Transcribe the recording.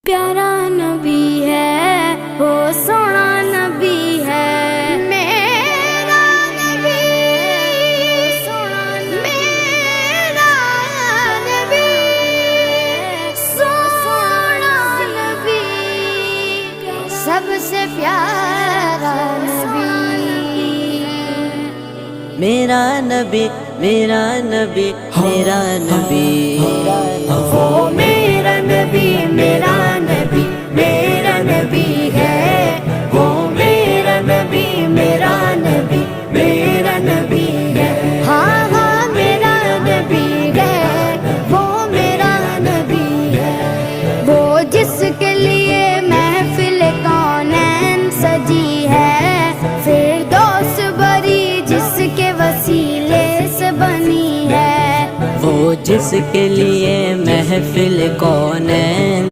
प्यारा नबी है वो सोना नबी है मेरा नबी सोना मेरा नबी सोना नबी सबसे प्यारा नबी मेरा नबी मेरा नबी मेरा नबी वो मेरा नबी मेरा नबी मेरा नबी है वो मेरा नबी मेरा नबी मेरा नबी है हाँ हाँ मेरा नबी है वो मेरा नबी है वो जिसके लिए महफिल कौनैन सजी है फिरदौस बरी जिसके वसीले से बनी है वो जिसके लिए महफिल कौन है।